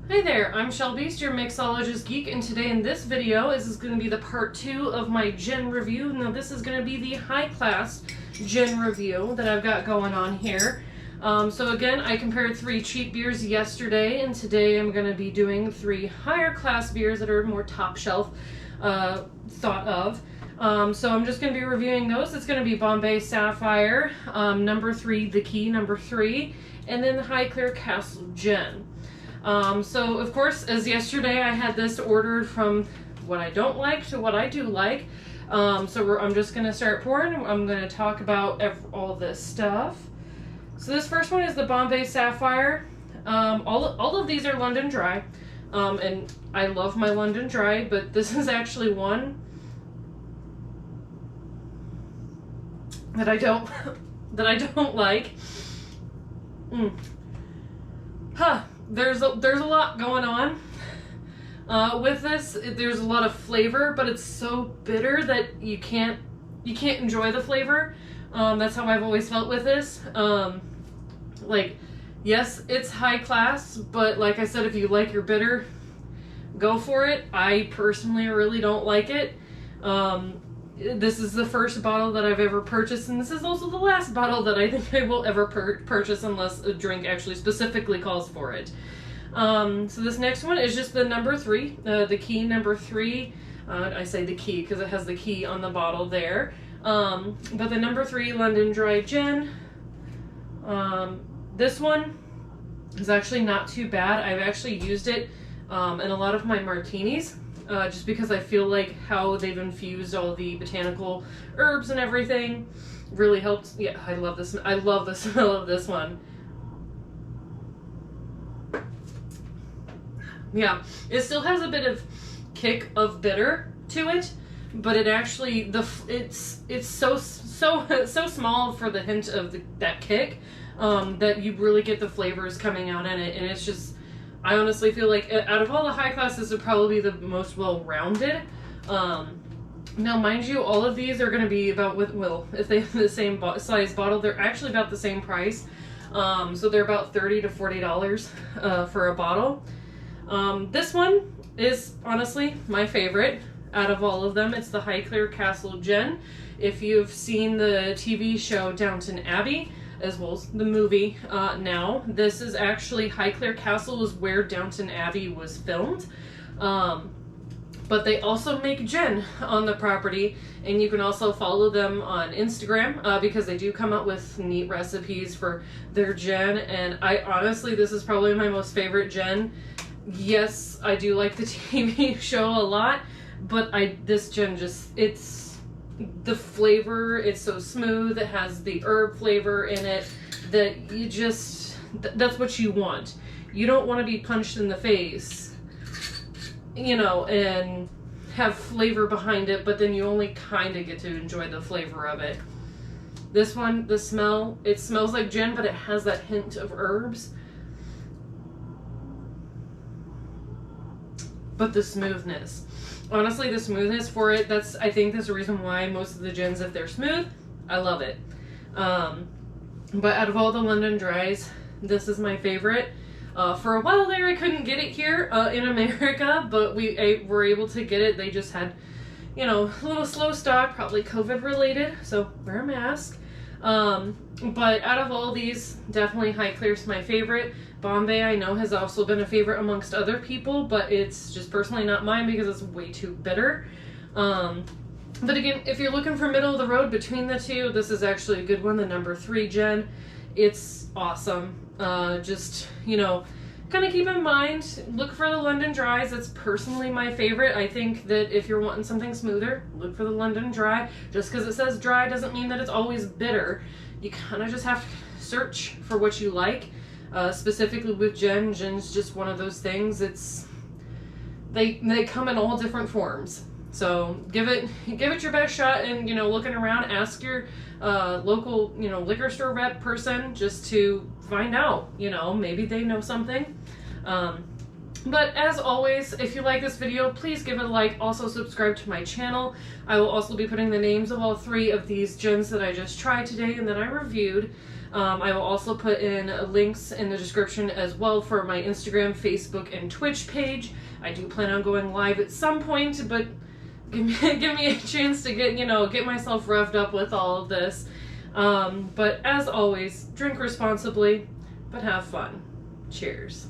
Hey there, I'm Shelbeast, your mixologist geek, and today in this video is going to be the part 2 of my gin review. Now this is going to be the high class gin review that I've got going on here. So again, I compared 3 cheap beers yesterday, and today I'm going to be doing 3 higher class beers that are more top shelf thought of. So I'm just going to be reviewing those. It's going to be Bombay Saphire, number 3, the Key, number 3, and then the Highclere Castle Gin. So of course, as yesterday I had this ordered from what I don't like to what I do like. I'm just going to start pouring. I'm going to talk about all this stuff. So this first one is the Bombay Saphire. All of these are London Dry. And I love my London Dry, but this is actually one that I don't like. There's a lot going on with this. There's a lot of flavor, but it's so bitter that you can't enjoy the flavor. That's how I've always felt with this. Like, yes, it's high class, but like I said, if you like your bitter, go for it. I personally really don't like it. This is the first bottle that I've ever purchased, and this is also the last bottle that I think I will ever purchase unless a drink actually specifically calls for it. So this next one is just the number 3, the Key number 3. I say the Key because it has the key on the bottle there. But the number 3 London Dry Gin. This one is actually not too bad. I've actually used it in a lot of my martinis. Just because I feel like how they've infused all the botanical herbs and everything really helped. Yeah, I love this. I love the smell of this one. Yeah, it still has a bit of kick of bitter to it, but it actually it's so small for the hint of that kick that you really get the flavors coming out in it, and it's just. I honestly feel like out of all the high classes, this would probably be the most well-rounded. Now, mind you, all of these are going to be about, if they have the same size bottle, they're actually about the same price. So they're about $30 to $40 for a bottle. This one is honestly my favorite out of all of them. It's the Highclere Castle Gin. If you've seen the TV show Downton Abbey, as well as the movie now. This is actually Highclere Castle is where Downton Abbey was filmed. But they also make gin on the property, and you can also follow them on Instagram because they do come out with neat recipes for their gin, and I honestly, this is probably my most favorite gin. Yes, I do like the TV show a lot, but this gin just, the flavor, it's so smooth, it has the herb flavor in it that you just, that's what you want. You don't want to be punched in the face, you know, and have flavor behind it, but then you only kind of get to enjoy the flavor of it. This one, the smell, it smells like gin, but it has that hint of herbs. But the smoothness. Honestly, the smoothness for it, I think that's the reason why most of the gins, if they're smooth, I love it. But out of all the London Dries, this is my favorite. For a while there, I couldn't get it here in America, but we were able to get it. They just had, you know, a little slow stock, probably COVID related, so wear a mask. But out of all these, definitely Highclere's my favorite. Bombay, I know, has also been a favorite amongst other people, but it's just personally not mine because it's way too bitter. But again, if you're looking for middle of the road between the two, this is actually a good one, the number 3 gin. It's awesome. Just, you know, kind of keep in mind, look for the London Dries. That's personally my favorite. I think that if you're wanting something smoother, look for the London Dry. Just because it says dry doesn't mean that it's always bitter. You kind of just have to search for what you like. Specifically with gin, gin's just one of those things. They come in all different forms. So give it your best shot, and, you know, looking around, ask your local, you know, liquor store rep person just to find out, you know, maybe they know something. But as always, if you like this video, please give it a like. Also subscribe to my channel. I will also be putting the names of all 3 of these gins that I just tried today and that I reviewed. I will also put in links in the description as well for my Instagram, Facebook, and Twitch page. I do plan on going live at some point, but give me a chance to get myself revved up with all of this. But as always, drink responsibly, but have fun. Cheers.